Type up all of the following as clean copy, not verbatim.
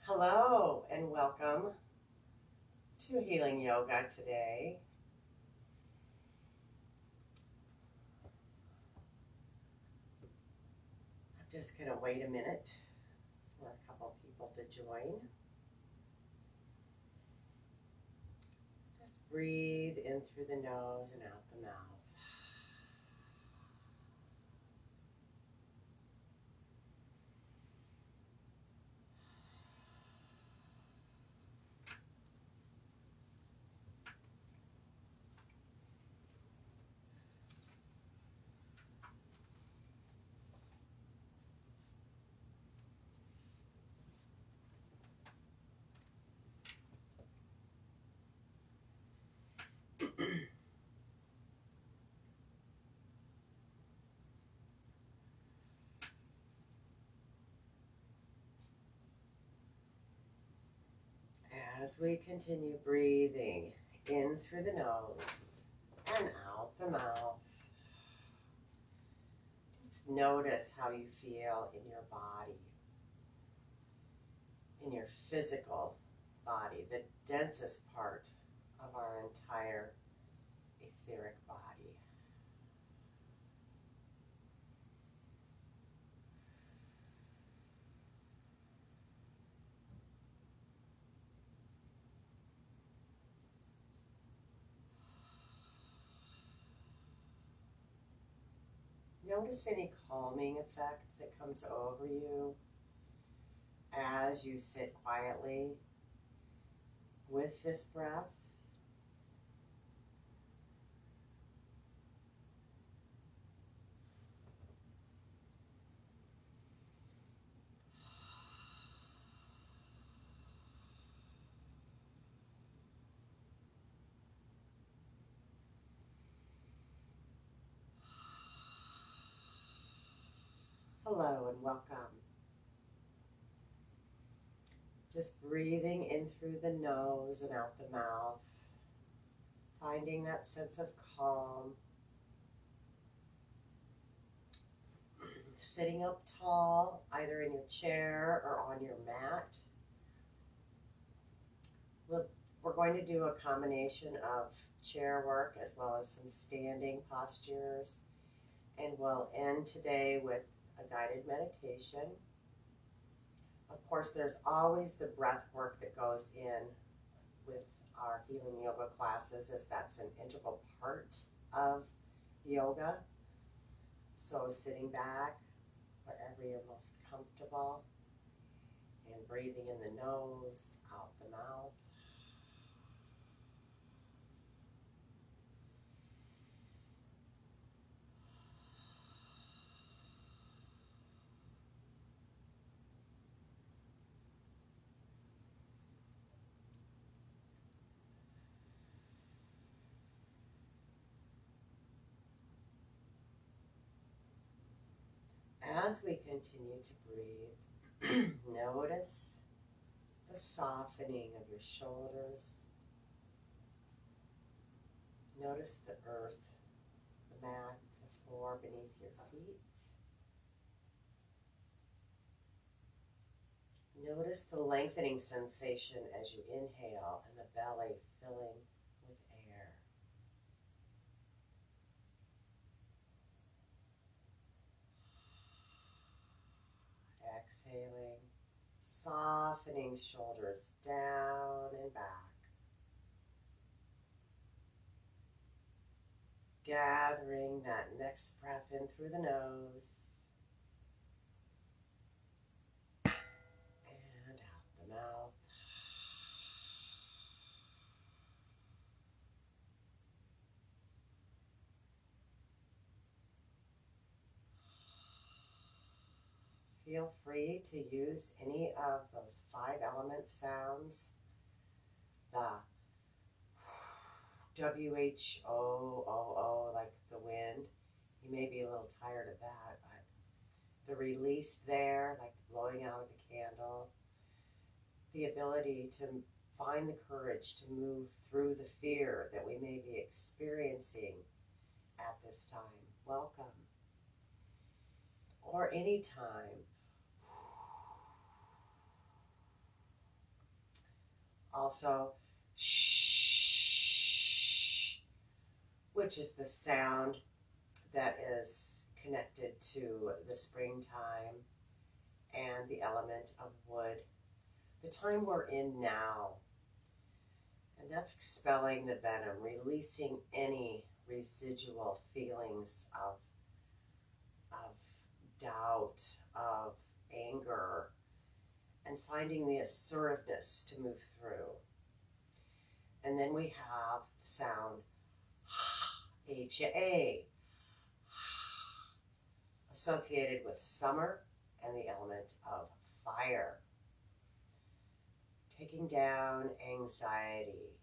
Hello and welcome to Healing Yoga today. I'm just going to wait a minute for a couple people to join. Just breathe in through the nose and out the mouth. As we continue breathing in through the nose and out the mouth, just notice how you feel in your body, in your physical body, the densest part of our entire etheric body. Notice any calming effect that comes over you as you sit quietly with this breath. Hello and welcome. Just breathing in through the nose and out the mouth, finding that sense of calm. Sitting up tall, either in your chair or on your mat. We're going to do a combination of chair work as well as some standing postures. And we'll end today with a guided meditation. Of course, there's always the breath work that goes in with our healing yoga classes, as that's an integral part of yoga. So sitting back wherever you're most comfortable and breathing in the nose, out the mouth. As we continue to breathe, notice the softening of your shoulders. Notice the earth, the mat, the floor beneath your feet. Notice the lengthening sensation as you inhale and the belly filling with air. Exhaling, softening shoulders down and back. Gathering that next breath in through the nose and out the mouth. Feel free to use any of those 5 element sounds. The W-H-O-O-O, like the wind. You may be a little tired of that, but the release there, like the blowing out of the candle. The ability to find the courage to move through the fear that we may be experiencing at this time. Welcome. Or any time. also shh, which is the sound that is connected to the springtime and the element of wood, the time we're in now. And that's expelling the venom, releasing any residual feelings of doubt, of anger, and finding the assertiveness to move through. And then we have the sound H-A, associated with summer and the element of fire. Taking down anxiety,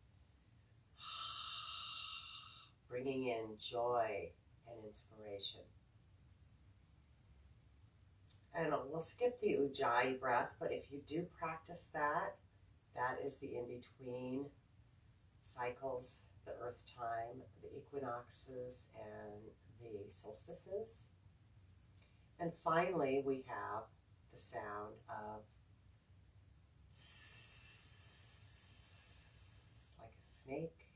bringing in joy and inspiration. And we'll skip the Ujjayi breath, but if you do practice that, that is the in-between cycles, the earth time, the equinoxes, and the solstices. And finally, we have the sound of S, like a snake,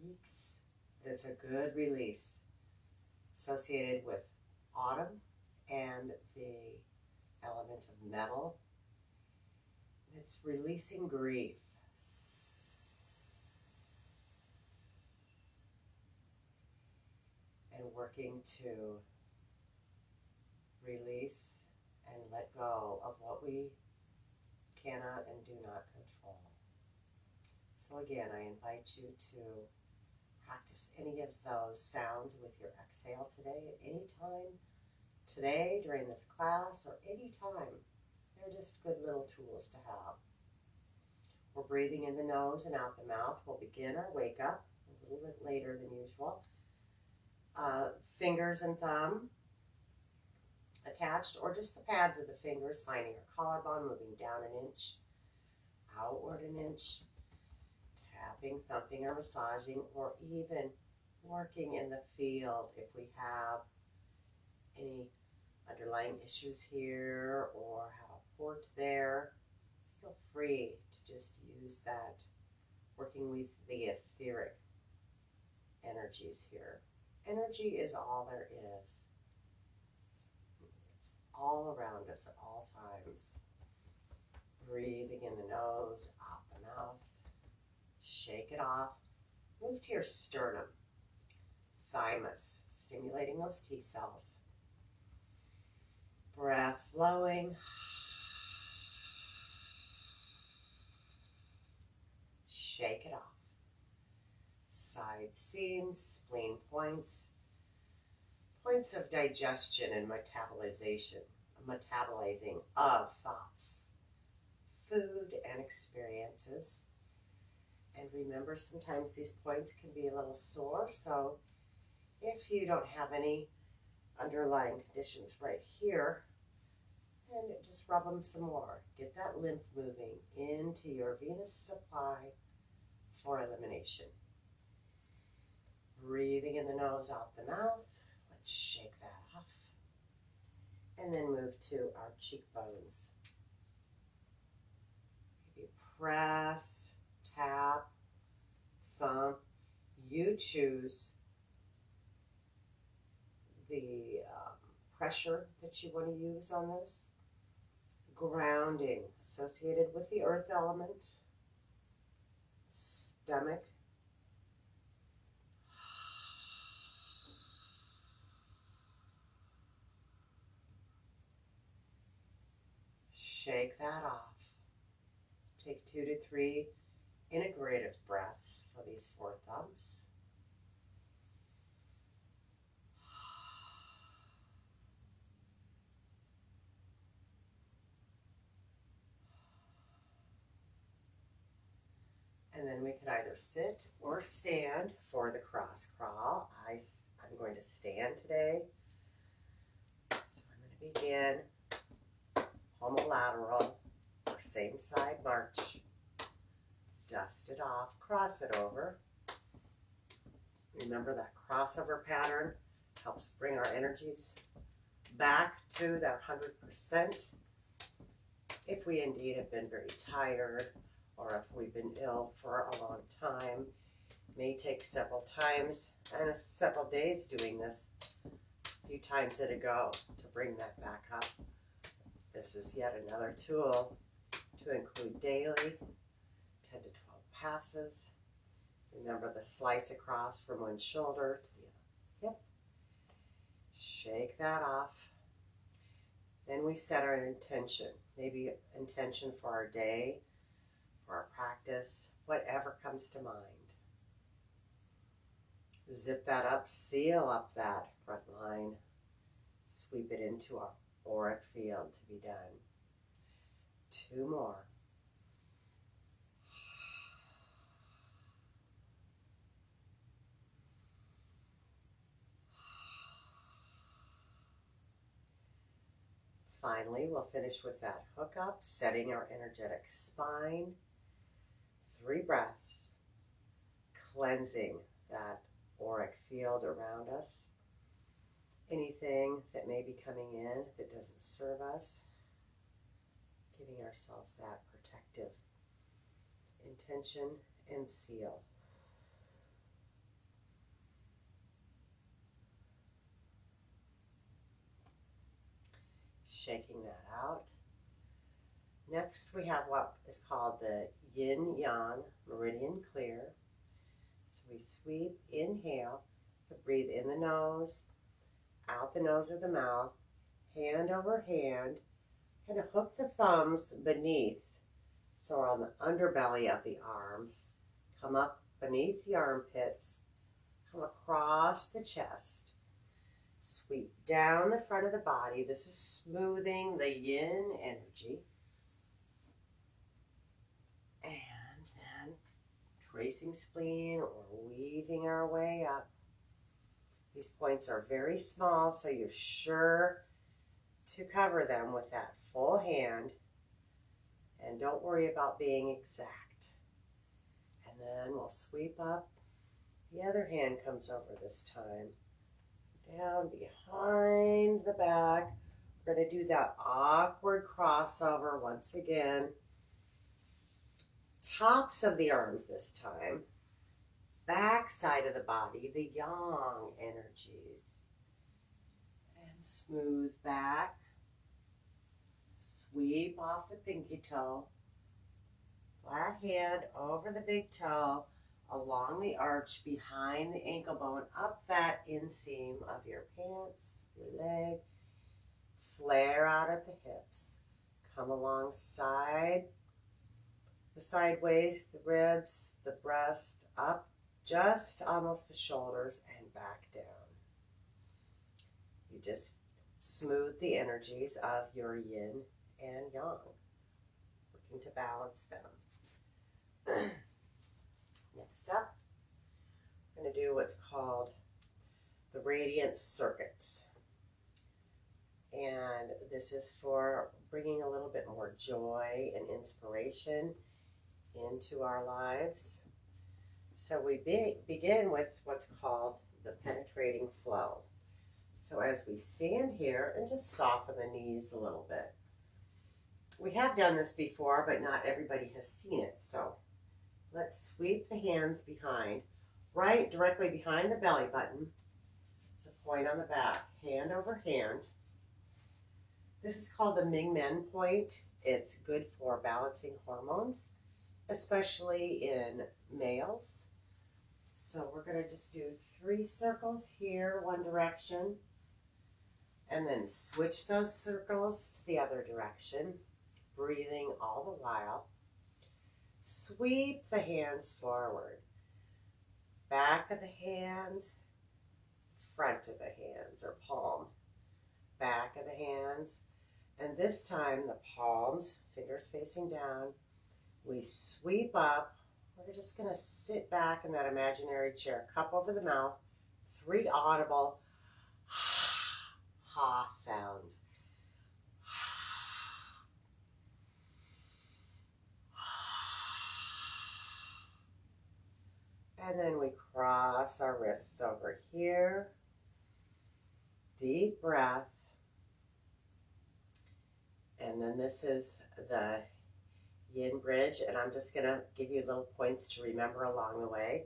yeeks. It's a good release associated with autumn and the element of metal. It's releasing grief. And working to release and let go of what we cannot and do not control. So again, I invite you to practice any of those sounds with your exhale today at any time. Today, during this class, or any time. They're just good little tools to have. We're breathing in the nose and out the mouth. We'll begin our wake up a little bit later than usual. Fingers and thumb attached, or just the pads of the fingers, finding your collarbone, moving down an inch, outward an inch, tapping, thumping, or massaging, or even working in the field if we have any underlying issues here or have a port there. Feel free to just use that, working with the etheric energies here. Energy is all there is. It's all around us at all times. Breathing in the nose, out the mouth. Shake it off. Move to your sternum, thymus, stimulating those T cells. Breath flowing. Shake it off. Side seams, spleen points, points of digestion and metabolizing of thoughts, food, and experiences. And remember, sometimes these points can be a little sore, so if you don't have any underlying conditions right here, then just rub them some more. Get that lymph moving into your venous supply for elimination. Breathing in the nose, out the mouth. Let's shake that off. And then move to our cheekbones. Maybe press, tap, thump. You choose the pressure that you want to use on this. Grounding, associated with the earth element. Stomach. Shake that off. Take 2 to 3 integrative breaths for these 4 thumps. And then we can either sit or stand for the cross crawl. I'm going to stand today. So I'm going to begin homolateral, or same side march. Dust it off, cross it over. Remember that crossover pattern helps bring our energies back to that 100%. If we indeed have been very tired or if we've been ill for a long time. May take several times and several days doing this, a few times at a go, to bring that back up. This is yet another tool to include daily, 10 to 12 passes. Remember the slice across from one shoulder to the other hip. Shake that off. Then we set our intention, maybe intention for our day, for our practice, whatever comes to mind. Zip that up, seal up that front line, sweep it into our auric field to be done. 2 more. Finally, we'll finish with that hook up, setting our energetic spine. 3 breaths, cleansing that auric field around us. Anything that may be coming in that doesn't serve us, giving ourselves that protective intention and seal. Shaking that out. Next, we have what is called the Yin Meridian clear. So we sweep, inhale, but breathe in the nose, out the nose or the mouth, hand over hand, kind of hook the thumbs beneath. So on the underbelly of the arms, come up beneath the armpits, come across the chest, sweep down the front of the body. This is smoothing the yin energy. And then tracing spleen or weaving our way up. These points are very small, so you're sure to cover them with that full hand. And don't worry about being exact. And then we'll sweep up. The other hand comes over this time. Down behind the back. We're going to do that awkward crossover once again. Tops of the arms this time. Back side of the body, the yang energies. And smooth back. Sweep off the pinky toe. Flat hand over the big toe, along the arch behind the ankle bone, up that inseam of your pants, your leg. Flare out at the hips. Come alongside the side waist, the ribs, the breast, up just almost the shoulders and back down. You just smooth the energies of your yin and yang, working to balance them. Next up, we're going to do what's called the radiant circuits. And this is for bringing a little bit more joy and inspiration into our lives. So we begin with what's called the penetrating flow. So as we stand here and just soften the knees a little bit. We have done this before, but not everybody has seen it. So let's sweep the hands behind, right directly behind the belly button. There's a point on the back, hand over hand. This is called the Ming Men point. It's good for balancing hormones, especially in males. So we're going to just do 3 circles here, one direction, and then switch those circles to the other direction, breathing all the while. Sweep the hands forward, back of the hands, front of the hands, or palm, back of the hands, and this time the palms, fingers facing down, we sweep up. We're just going to sit back in that imaginary chair, cup over the mouth, 3 audible ha sounds. And then we cross our wrists over here. Deep breath. And then this is the Yin Bridge, and I'm just going to give you little points to remember along the way.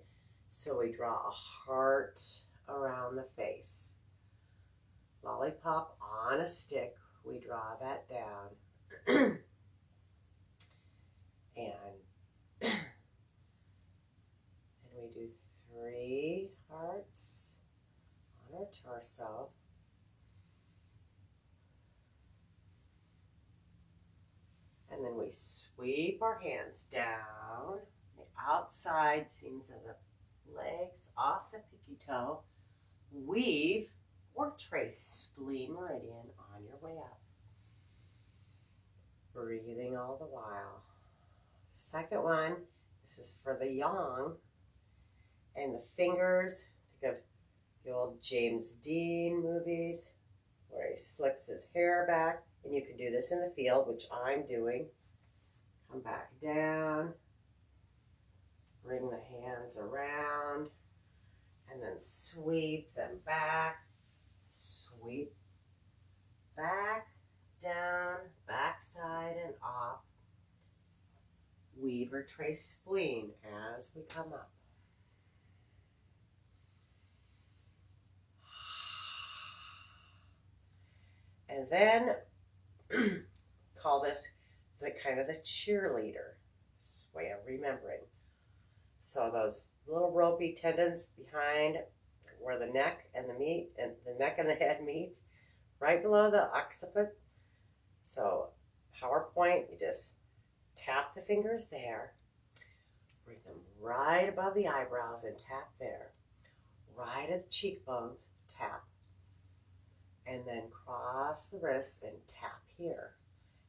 So we draw a heart around the face. Lollipop on a stick, we draw that down. and we do 3 hearts on our torso. And then we sweep our hands down the outside seams of the legs off the pinky toe. Weave or trace spleen meridian on your way up. Breathing all the while. Second one, this is for the Younk. And the fingers, think of the old James Dean movies where he slicks his hair back. And you can do this in the field, which I'm doing. Come back down. Bring the hands around. And then sweep them back. Sweep back, down, backside and off. Weave or trace spleen as we come up. And then call this the kind of the cheerleader way of remembering. So those little ropey tendons behind where the neck and the neck and the head meet, right below the occiput. So PowerPoint, you just tap the fingers there, bring them right above the eyebrows and tap there, right at the cheekbones, tap, and then cross the wrists and tap here.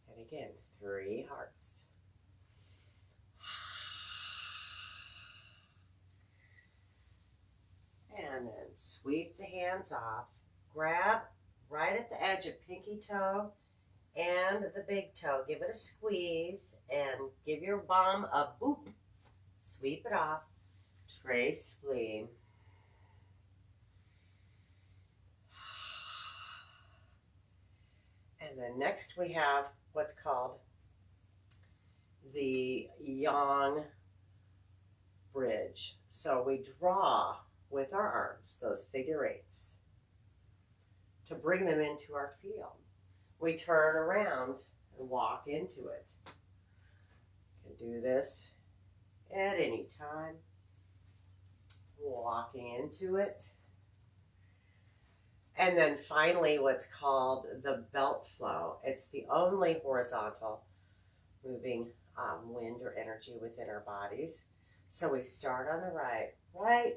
And again, 3 hearts. And then sweep the hands off. Grab right at the edge of pinky toe and the big toe. Give it a squeeze and give your bum a boop. Sweep it off. Trace spleen. And then next we have what's called the Yin Bridge. So we draw with our arms, those figure 8s, to bring them into our field. We turn around and walk into it. You can do this at any time. Walking into it. And then finally what's called the belt flow. It's the only horizontal moving wind or energy within our bodies. So we start on the right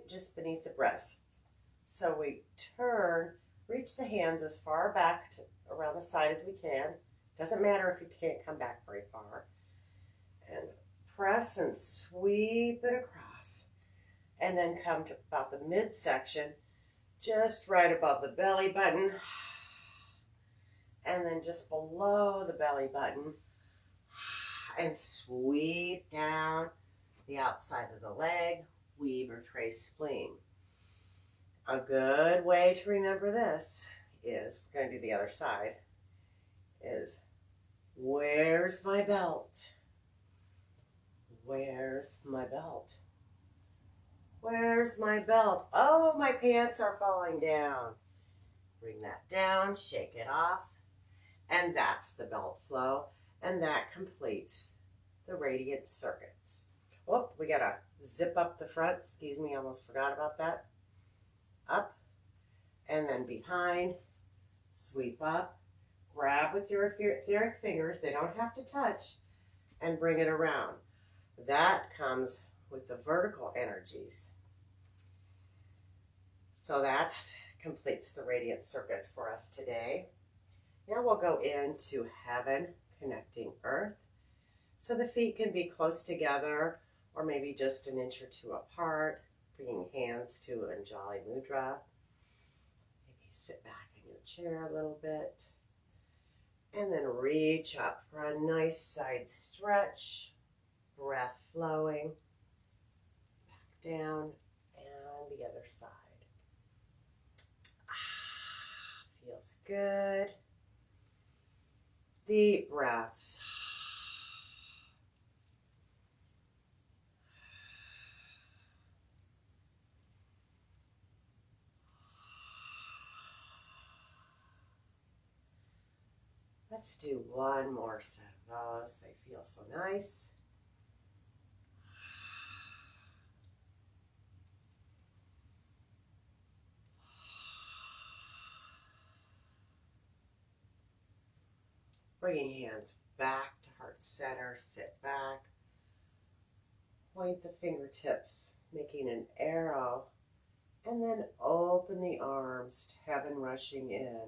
just beneath the breasts. So we turn, reach the hands as far back around the side as we can. Doesn't matter if you can't come back very far. And press and sweep it across. And then come to about the midsection, just right above the belly button. And then just below the belly button. And sweep down the outside of the leg, weave or trace spleen. A good way to remember this is, we're going to do the other side, is where's my belt? Where's my belt? Where's my belt? Oh, my pants are falling down. Bring that down, shake it off, and that's the belt flow, and that completes the radiant circuits. Oh, we gotta zip up the front. Excuse me, almost forgot about that. Up, and then behind, sweep up, grab with your etheric fingers, they don't have to touch, and bring it around. That comes with the vertical energies. So that completes the radiant circuits for us today. Now we'll go into heaven connecting earth. So the feet can be close together or maybe just an inch or 2 apart, bringing hands to Anjali Mudra. Maybe sit back in your chair a little bit. And then reach up for a nice side stretch. Breath flowing. Back down and the other side. Feels good. Deep breaths. Let's do one more set of those. They feel so nice. Bringing hands back to heart center, sit back. Point the fingertips, making an arrow, and then open the arms to heaven rushing in.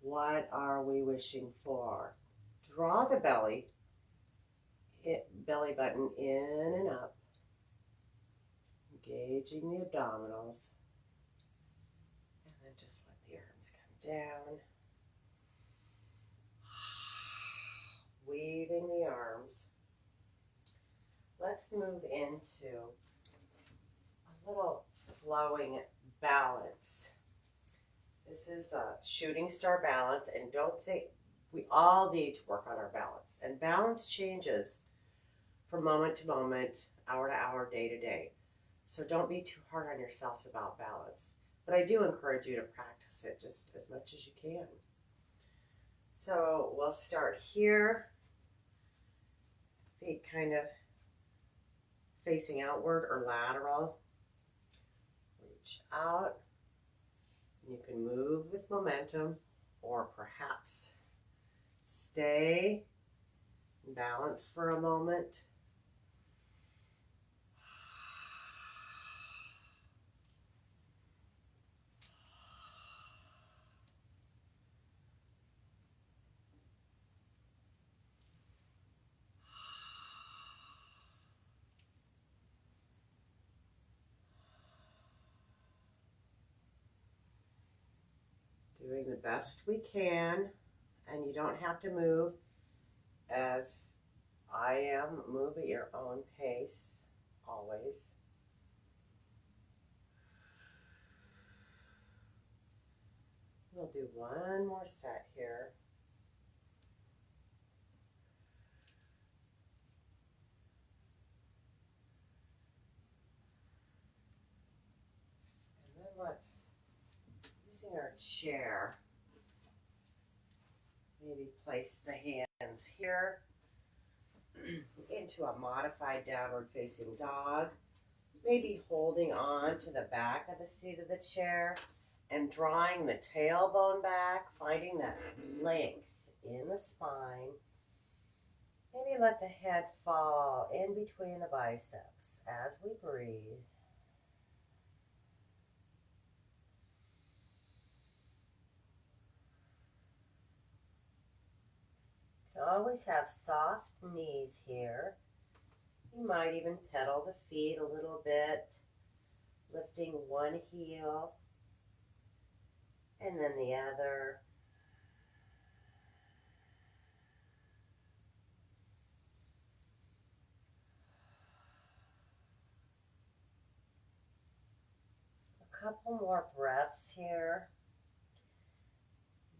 What are we wishing for? Draw the belly button in and up, engaging the abdominals, and then just let the arms come down. Weaving the arms. Let's move into a little flowing balance. This is a shooting star balance, and don't think, we all need to work on our balance. And balance changes from moment to moment, hour to hour, day to day. So don't be too hard on yourselves about balance. But I do encourage you to practice it just as much as you can. So we'll start here. Feet kind of facing outward or lateral. Reach out. You can move with momentum, or perhaps stay in balance for a moment. Doing the best we can, and you don't have to move as I am. Move at your own pace, always. We'll do one more set here. And then let's, using our chair, maybe place the hands here into a modified downward facing dog. Maybe holding on to the back of the seat of the chair and drawing the tailbone back, finding that length in the spine. Maybe let the head fall in between the biceps as we breathe. You can always have soft knees here. You might even pedal the feet a little bit, lifting one heel and then the other. A couple more breaths here.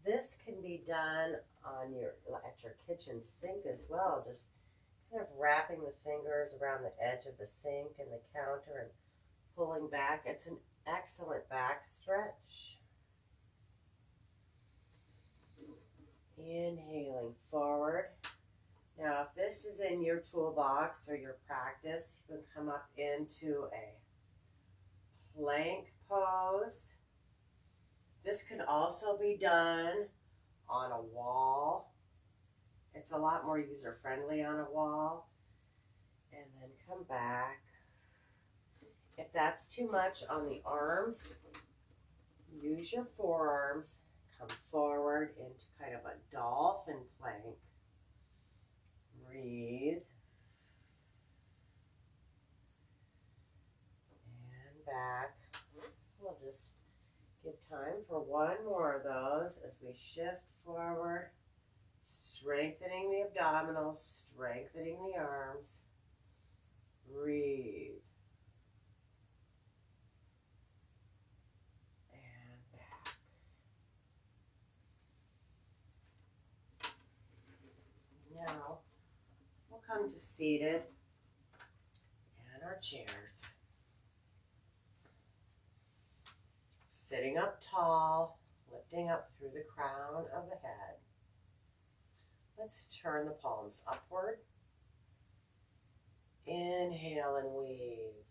This can be done at your kitchen sink as well, just kind of wrapping the fingers around the edge of the sink and the counter and pulling back. It's an excellent back stretch. Inhaling forward. Now, if this is in your toolbox or your practice, you can come up into a plank pose. This can also be done on a wall. It's a lot more user-friendly on a wall. And then come back. If that's too much on the arms, use your forearms. Come forward into kind of a dolphin plank. Breathe. And back. We'll just give time for one more of those as we shift forward, strengthening the abdominals, strengthening the arms. Breathe. And back. Now, we'll come to seated and our chairs. Sitting up tall, lifting up through the crown of the head. Let's turn the palms upward. Inhale and weave.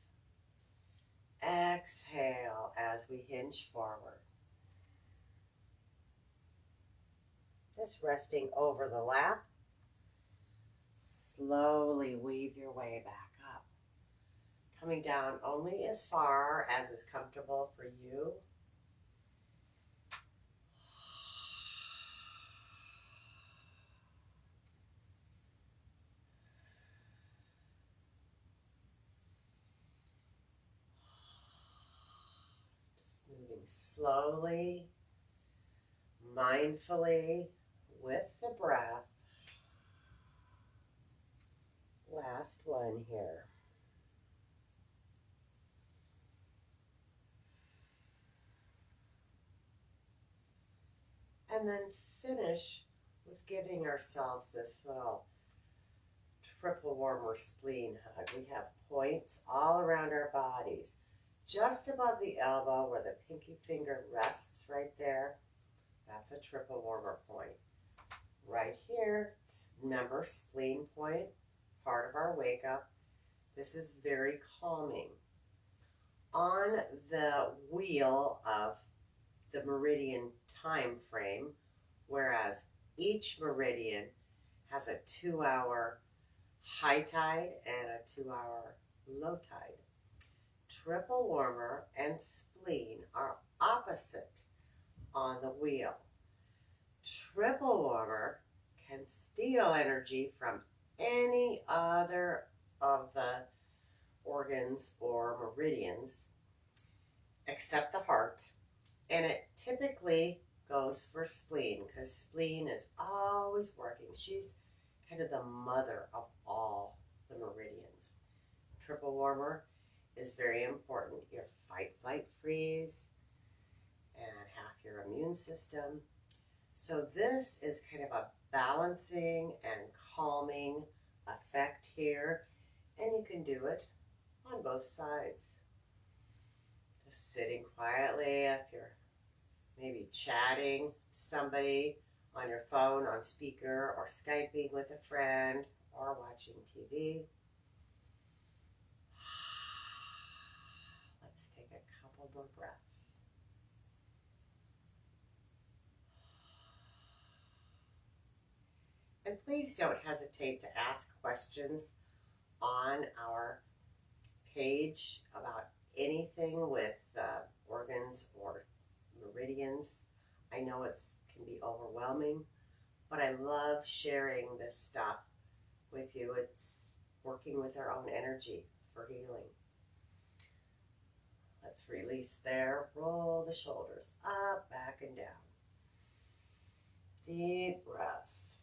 Exhale as we hinge forward. Just resting over the lap. Slowly weave your way back up. Coming down only as far as is comfortable for you. Just moving slowly, mindfully with the breath. Last one here. And then finish with giving ourselves this little triple warmer spleen hug. We have points all around our bodies. Just above the elbow where the pinky finger rests right there. That's a triple warmer point. Right here, remember, spleen point, part of our wake up. This is very calming. On the wheel of the meridian time frame, whereas each meridian has a 2-hour high tide and a 2-hour low tide. Triple warmer and spleen are opposite on the wheel. Triple warmer can steal energy from any other of the organs or meridians except the heart, and it typically goes for spleen because spleen is always working. She's kind of the mother of all the meridians. Triple warmer is very important. Your fight, flight, freeze, and half your immune system. So this is kind of a balancing and calming effect here, and you can do it on both sides. Just sitting quietly if you're maybe chatting to somebody on your phone, on speaker, or Skyping with a friend, or watching TV. Let's take a couple more breaths. And please don't hesitate to ask questions on our page about anything with organs or meridians. I know it can be overwhelming, but I love sharing this stuff with you. It's working with our own energy for healing. Let's release there. Roll the shoulders up, back, and down. Deep breaths.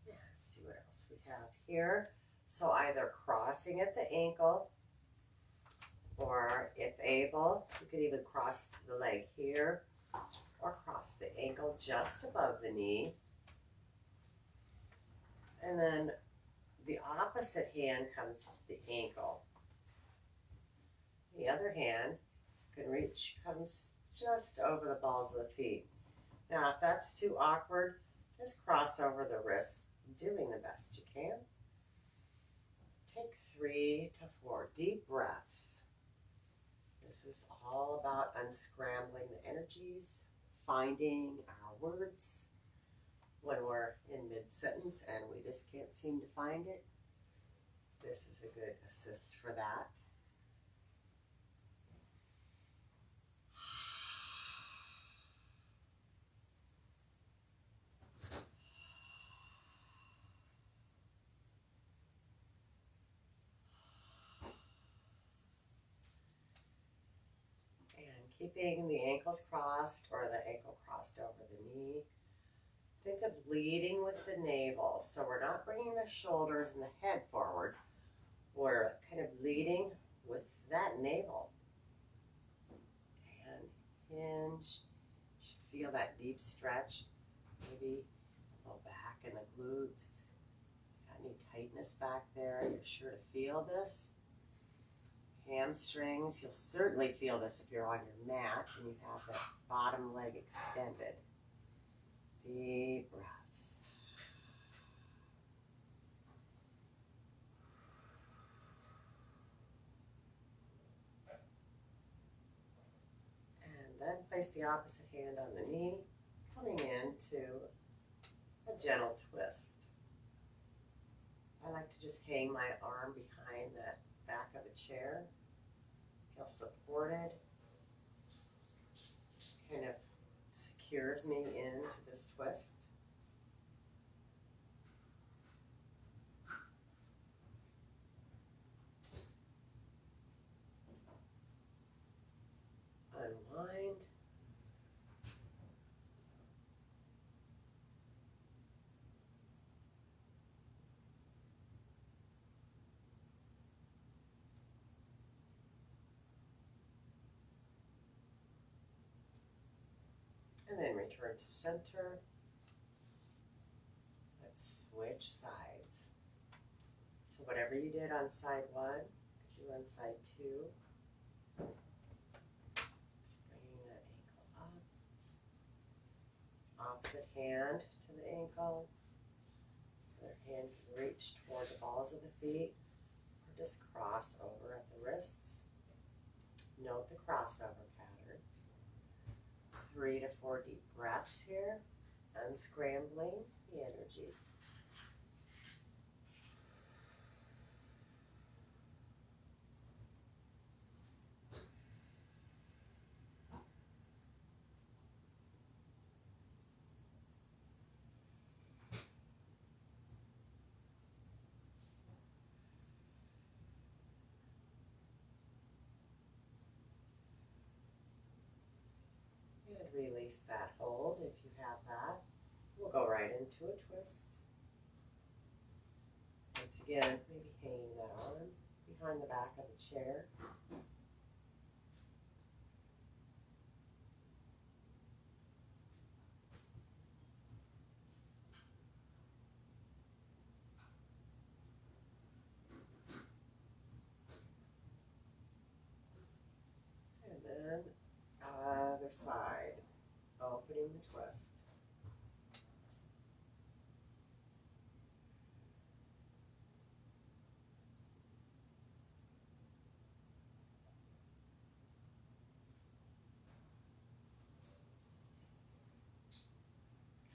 Yeah, let's see what else we have here. So either crossing at the ankle, or if able, you could even cross the leg here, or cross the ankle just above the knee. And then the opposite hand comes to the ankle. The other hand comes just over the balls of the feet. Now, if that's too awkward, just cross over the wrists, doing the best you can. Take 3 to 4 deep breaths. This is all about unscrambling the energies, finding our words when we're in mid-sentence and we just can't seem to find it. This is a good assist for that. Keeping the ankles crossed or the ankle crossed over the knee. Think of leading with the navel. So we're not bringing the shoulders and the head forward. We're kind of leading with that navel. And hinge. You should feel that deep stretch. Maybe a little back in the glutes. Got any tightness back there? You're sure to feel this. Hamstrings, you'll certainly feel this if you're on your mat and you have that bottom leg extended. Deep breaths. And then place the opposite hand on the knee, coming into a gentle twist. I like to just hang my arm behind the back of the chair, feel supported, kind of secures me into this twist. Unwind. And then return to center. Let's switch sides. So whatever you did on side one, do on side two. Just bringing that ankle up. Opposite hand to the ankle. Other hand can reach toward the balls of the feet or just cross over at the wrists. Note the crossover pattern. 3 to 4 deep breaths here, unscrambling the energies. And release that hold if you have that. We'll go right into a twist. Once again, maybe hanging that arm behind the back of the chair. And then other side, opening the twist.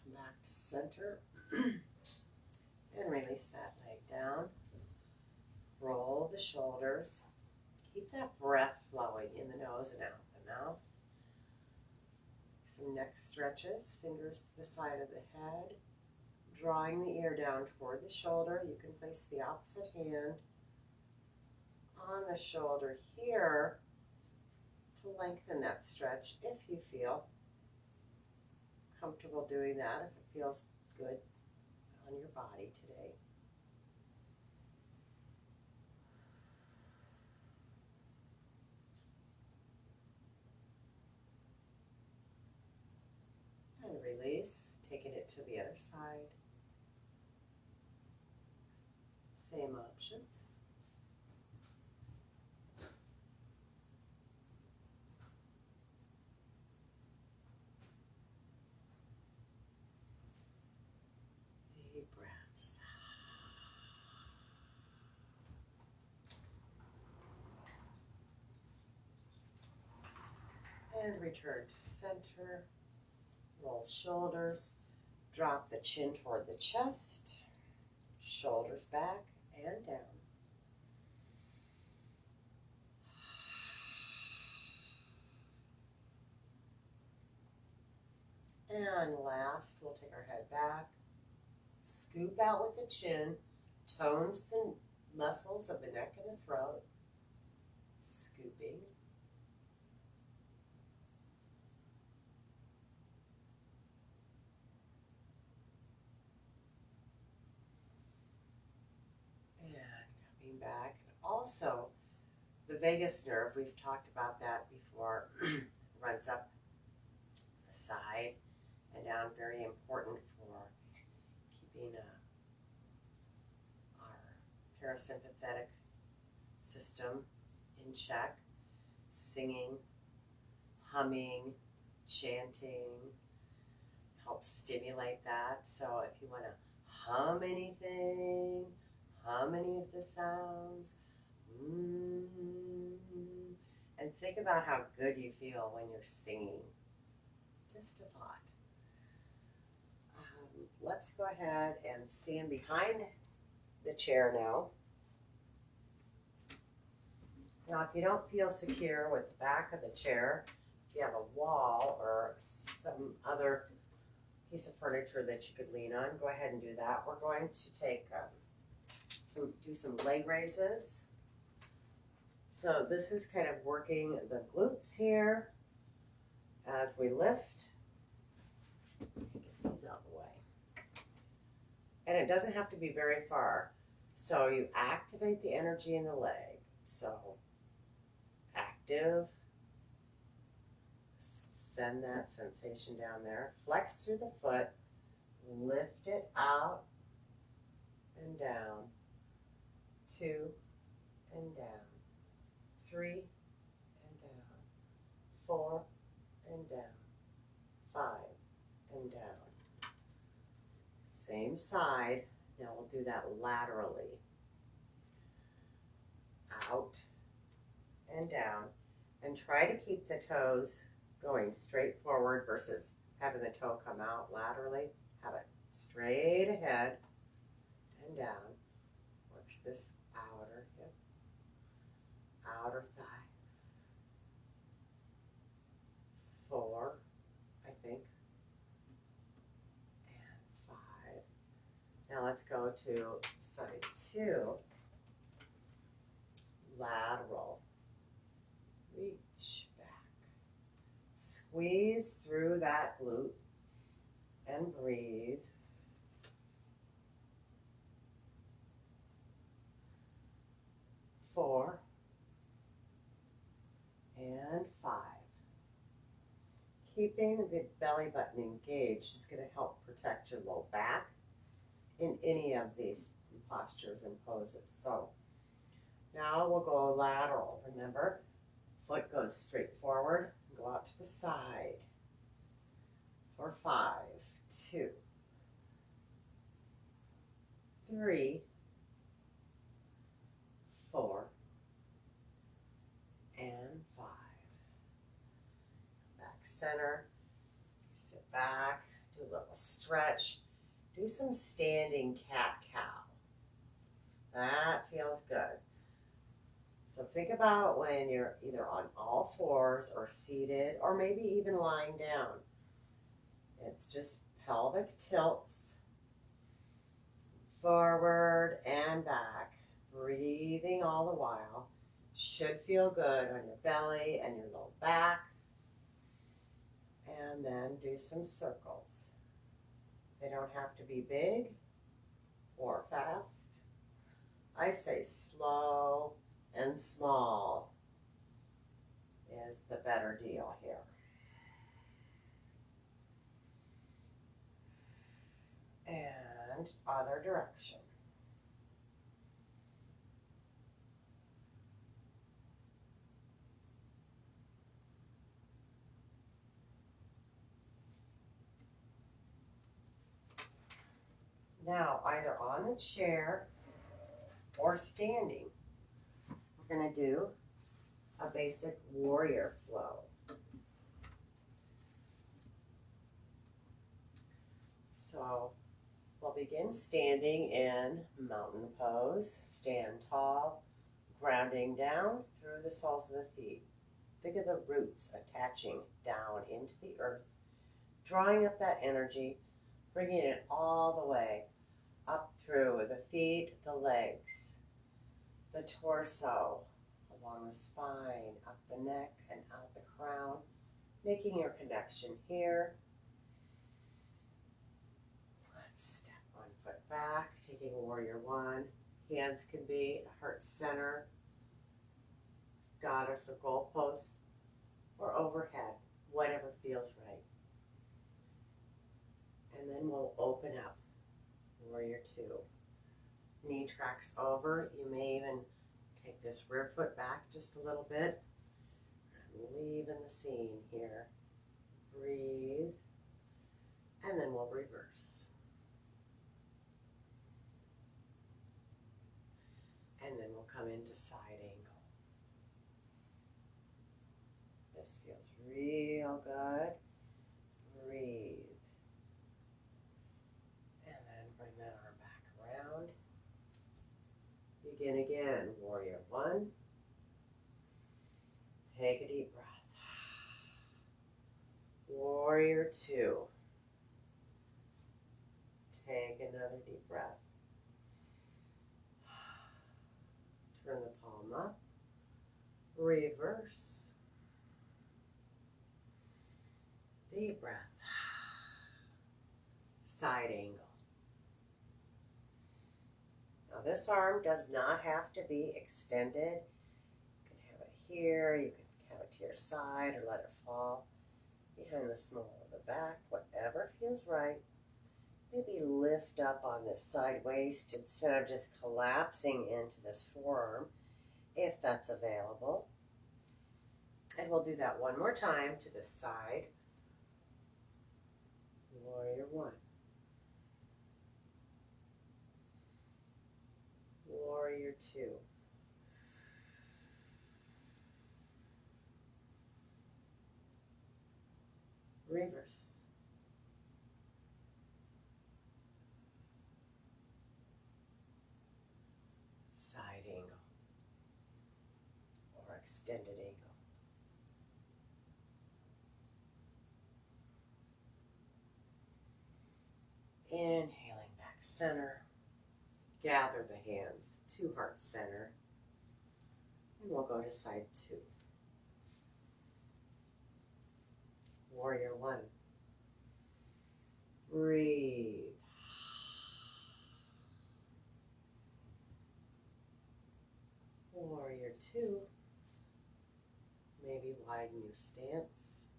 Come back to center and release that leg down. Roll the shoulders. Keep that breath flowing in the nose and out the mouth. Some neck stretches, fingers to the side of the head, drawing the ear down toward the shoulder. You can place the opposite hand on the shoulder here to lengthen that stretch if you feel comfortable doing that, if it feels good on your body today. And release, taking it to the other side. Same options. Deep breaths. And return to center. Roll shoulders. Drop the chin toward the chest. Shoulders back and down. And last, we'll take our head back. Scoop out with the chin. Tones the muscles of the neck and the throat. Scooping. And coming back. And also, the vagus nerve, we've talked about that before, runs up the side and down. Very important for keeping our parasympathetic system in check. Singing, humming, chanting help stimulate that. So if you want to hum anything, hum any of the sounds, and think about how good you feel when you're singing. Just a thought. Let's go ahead and stand behind the chair now. Now, if you don't feel secure with the back of the chair, if you have a wall or some other piece of furniture that you could lean on, go ahead and do that. We're going to take do some leg raises. So this is kind of working the glutes here as we lift. Get these out of the way. And it doesn't have to be very far. So you activate the energy in the leg. So active, send that sensation down there. Flex through the foot, lift it out and down. 2 and down. 3 and down. 4 and down. 5 and down. Same side. Now we'll do that laterally. Out and down. And try to keep the toes going straight forward versus having the toe come out laterally. Have it straight ahead and down. Works this outer hip, outer thigh. 4, I think. And 5. Now let's go to side 2. Lateral. Reach back. Squeeze through that glute and breathe. 4 and 5. Keeping the belly button engaged is going to help protect your low back in any of these postures and poses. So now we'll go lateral. Remember, foot goes straight forward, go out to the side. For 5, 2, 3, 4, and 5. Back center, sit back, do a little stretch, do some standing cat-cow. That feels good. So think about when you're either on all fours or seated or maybe even lying down. It's just pelvic tilts, forward and back, breathing all the while. Should feel good on your belly and your low back. And then do some circles. They don't have to be big or fast. I say slow and small is the better deal here. And other direction. Now, either on the chair or standing, we're going to do a basic warrior flow. So we'll begin standing in mountain pose. Stand tall, grounding down through the soles of the feet. Think of the roots attaching down into the earth, drawing up that energy, bringing it all the way up through the feet, the legs, the torso, along the spine, up the neck and out the crown, making your connection here. Let's step 1 foot back, taking warrior 1. Hands can be heart center, goddess or goalpost, or overhead, whatever feels right. And then we'll open up, warrior 2. Knee tracks over. You may even take this rear foot back just a little bit. I'm leaving the scene here. Breathe. And then we'll reverse. And then we'll come into side angle. This feels real good. Breathe. And then bring that arm back around. Begin again. Warrior one. Take a deep breath. Warrior two. Take another deep breath. Turn the palm up. Reverse. Deep breath. Side angle. Now this arm does not have to be extended. You can have it here, you can have it to your side or let it fall behind the small of the back, whatever feels right. Maybe lift up on this side waist instead of just collapsing into this forearm, if that's available. And we'll do that one more time to this side. Warrior one. Warrior two. Reverse. Side angle or extended angle. Inhaling back center. Gather the hands to heart center. And we'll go to side two. Warrior one. Breathe. Warrior two. Maybe widen your stance.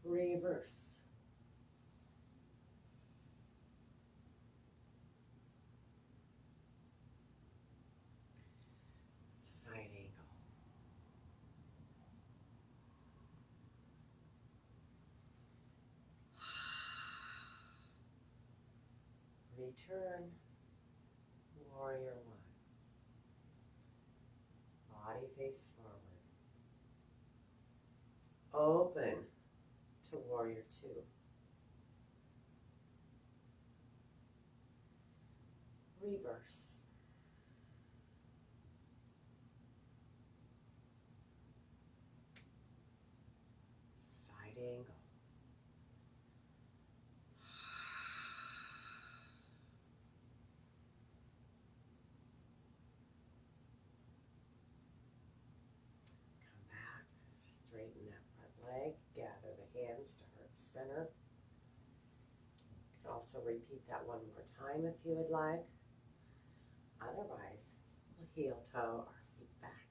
Reverse. Side angle. Return. Warrior one. Body face forward. Open to warrior two. Reverse. Side angle. Come back, straighten that front leg, gather the hands to heart center. You can also repeat that one more time if you would like. Otherwise, we'll heel toe our feet back.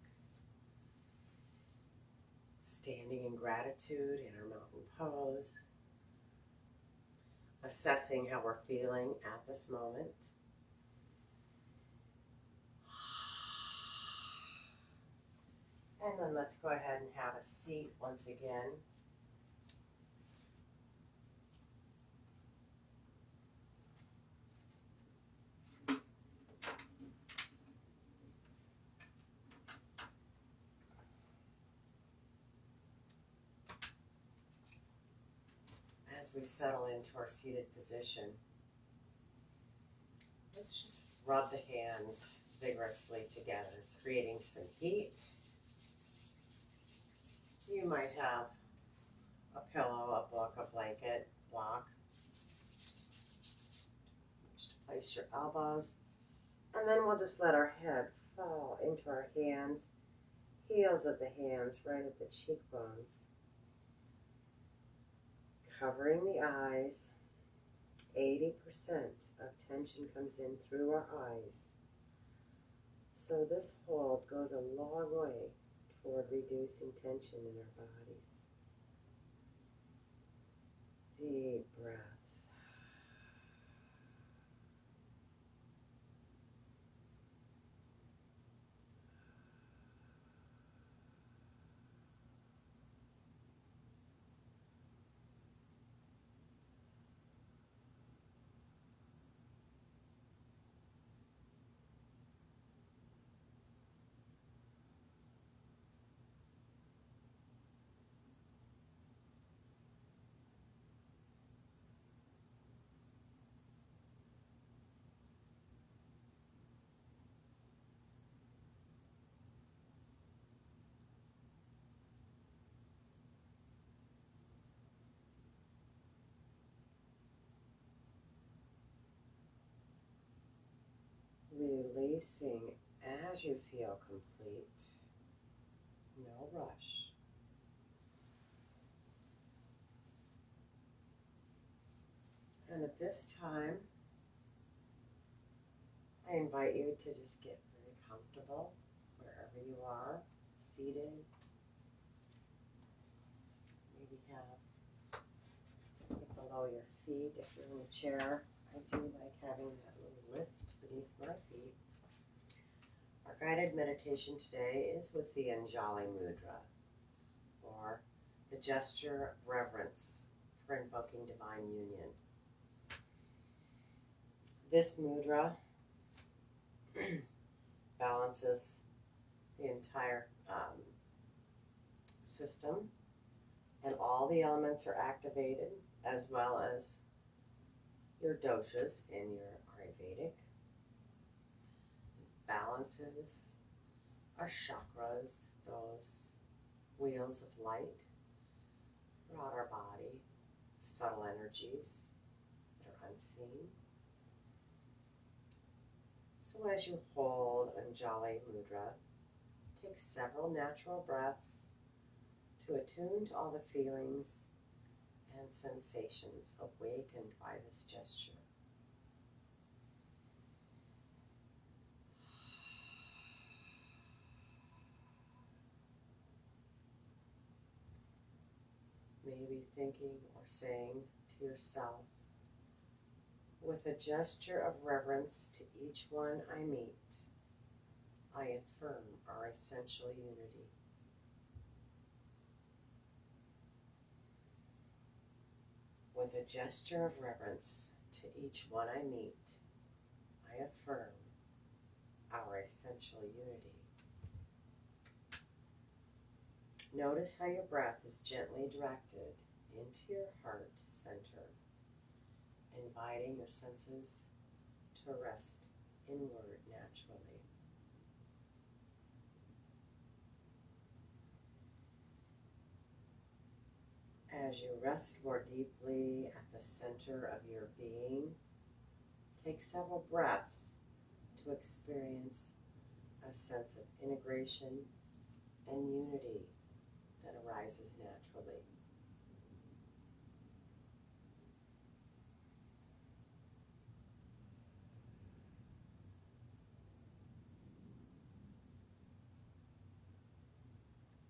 Standing in gratitude in our mountain pose. Assessing how we're feeling at this moment. And then let's go ahead and have a seat once again. As we settle into our seated position, let's just rub the hands vigorously together, creating some heat. You might have a pillow, a book, a blanket, block. Just place your elbows, and then we'll just let our head fall into our hands, heels of the hands right at the cheekbones. Covering the eyes, 80% of tension comes in through our eyes. So this hold goes a long way toward reducing tension in our bodies. Deep breaths. releasing as you feel complete. No rush. And at this time, I invite you to just get very comfortable wherever you are, seated. Maybe have it below your feet if you're in a chair. I do like having that little lift beneath my feet. Our guided meditation today is with the Anjali Mudra, or the gesture of reverence for invoking divine union. This mudra balances the entire system, and all the elements are activated, as well as your doshas in your Ayurvedic. It balances our chakras, those wheels of light throughout our body, subtle energies that are unseen. So as you hold Anjali Mudra, take several natural breaths to attune to all the feelings and sensations awakened by this gesture. Maybe thinking or saying to yourself, with a gesture of reverence to each one I meet, I affirm our essential unity. With a gesture of reverence to each one I meet, I affirm our essential unity. Notice how your breath is gently directed into your heart center, inviting your senses to rest inward naturally. As you rest more deeply at the center of your being, take several breaths to experience a sense of integration and unity that arises naturally.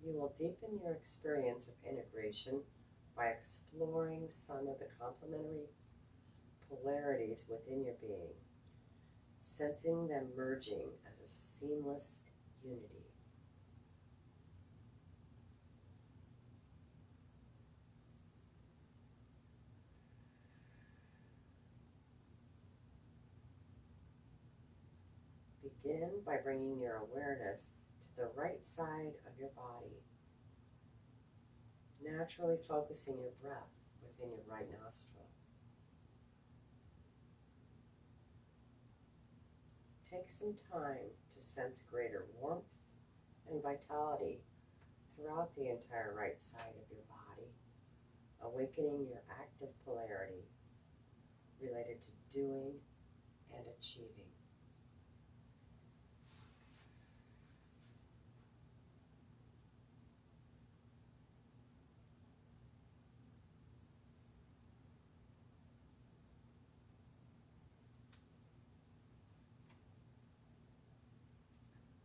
You will deepen your experience of integration by exploring some of the complementary polarities within your being, sensing them merging as a seamless unity. Begin by bringing your awareness to the right side of your body, naturally focusing your breath within your right nostril. Take some time to sense greater warmth and vitality throughout the entire right side of your body, awakening your active polarity related to doing and achieving.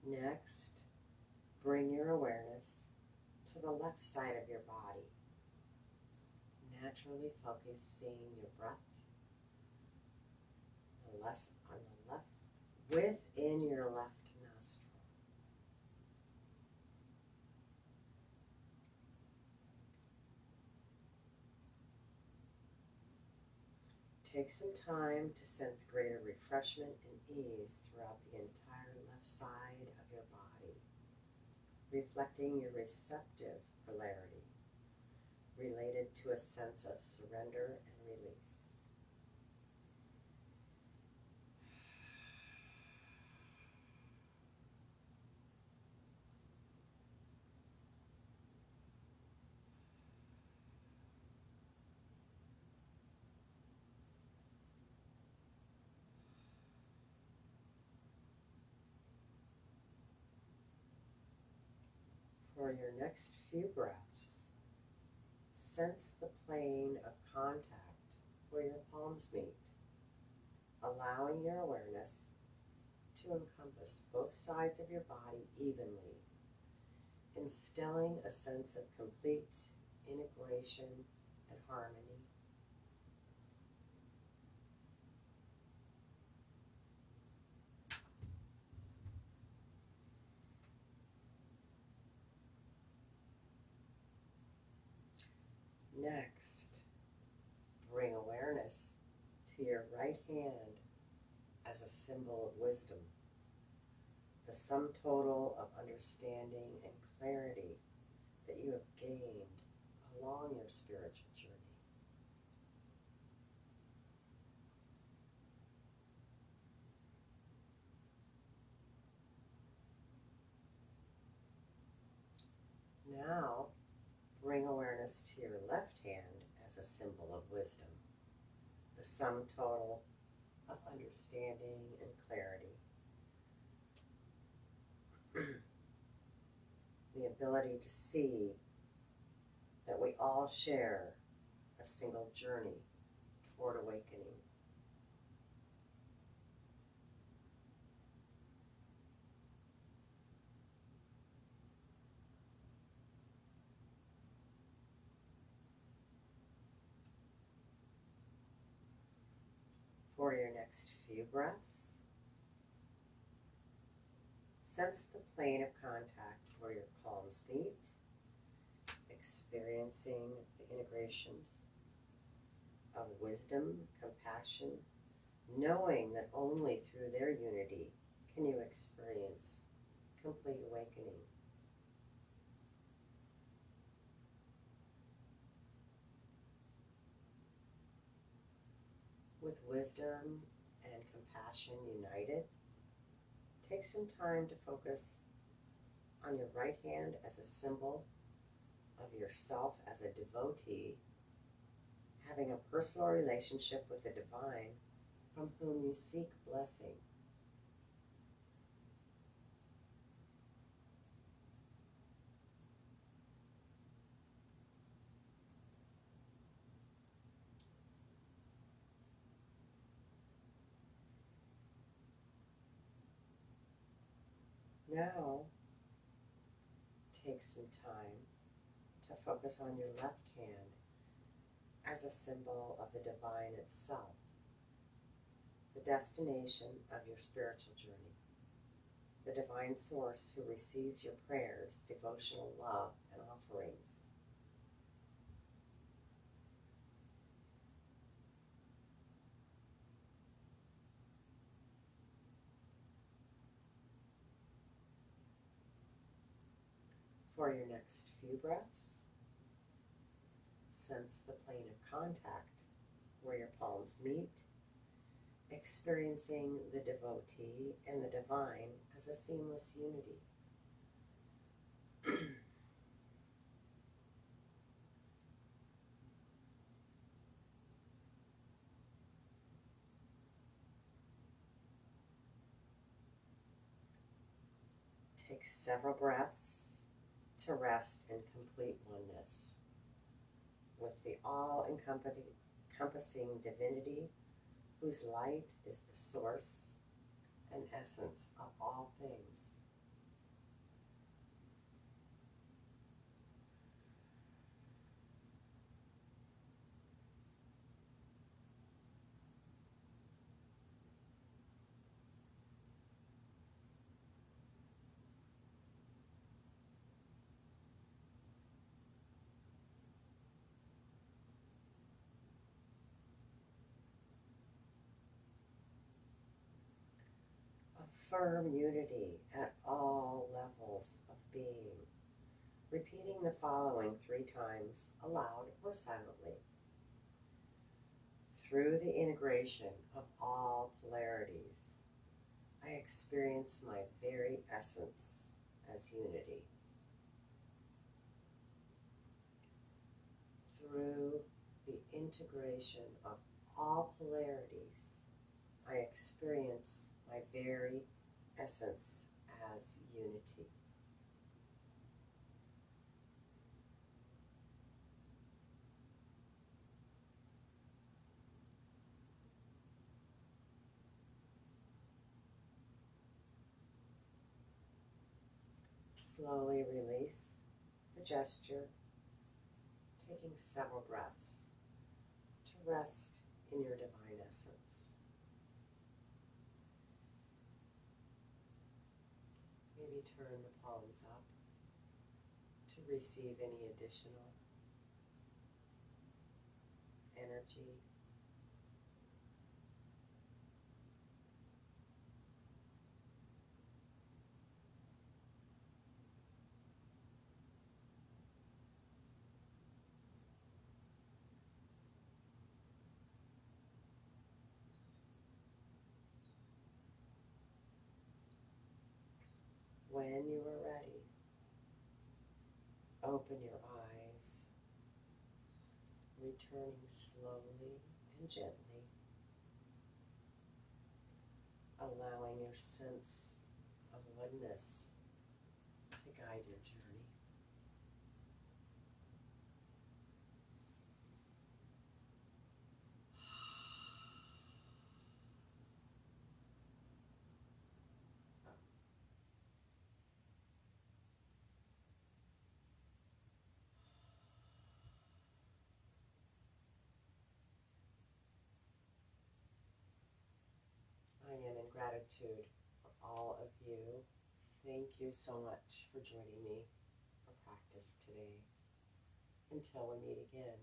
Next, bring your awareness to the left side of your body, naturally focusing your breath on the left, within your left nostril. Take some time to sense greater refreshment and ease throughout the entire left side of your body, reflecting your receptive polarity related to a sense of surrender and release. For your next few breaths, sense the plane of contact where your palms meet, allowing your awareness to encompass both sides of your body evenly, instilling a sense of complete integration and harmony. Next, bring awareness to your right hand as a symbol of wisdom, the sum total of understanding and clarity that you have gained along your spiritual journey. Now, bring awareness to your left hand as a symbol of wisdom, the sum total of understanding and clarity. The ability to see that we all share a single journey toward awakening. For your next few breaths, sense the plane of contact where your palms meet, experiencing the integration of wisdom, compassion, knowing that only through their unity can you experience complete awakening. With wisdom and compassion united, take some time to focus on your right hand as a symbol of yourself as a devotee, having a personal relationship with the divine from whom you seek blessing. Now, take some time to focus on your left hand as a symbol of the divine itself, the destination of your spiritual journey, the divine source who receives your prayers, devotional love, and offerings. For your next few breaths, sense the plane of contact where your palms meet, experiencing the devotee and the divine as a seamless unity. Take several breaths to rest in complete oneness with the all-encompassing divinity whose light is the source and essence of all things. Affirm unity at all levels of being, repeating the following 3 times aloud or silently. Through the integration of all polarities, I experience my very essence as unity. Through the integration of all polarities, I experience my very essence as unity. Slowly release the gesture, taking several breaths to rest in your divine essence. Maybe turn the palms up to receive any additional energy. When you are ready, open your eyes, returning slowly and gently, allowing your sense of oneness to guide your journey. I am in gratitude for all of you. Thank you so much for joining me for practice today. Until we meet again.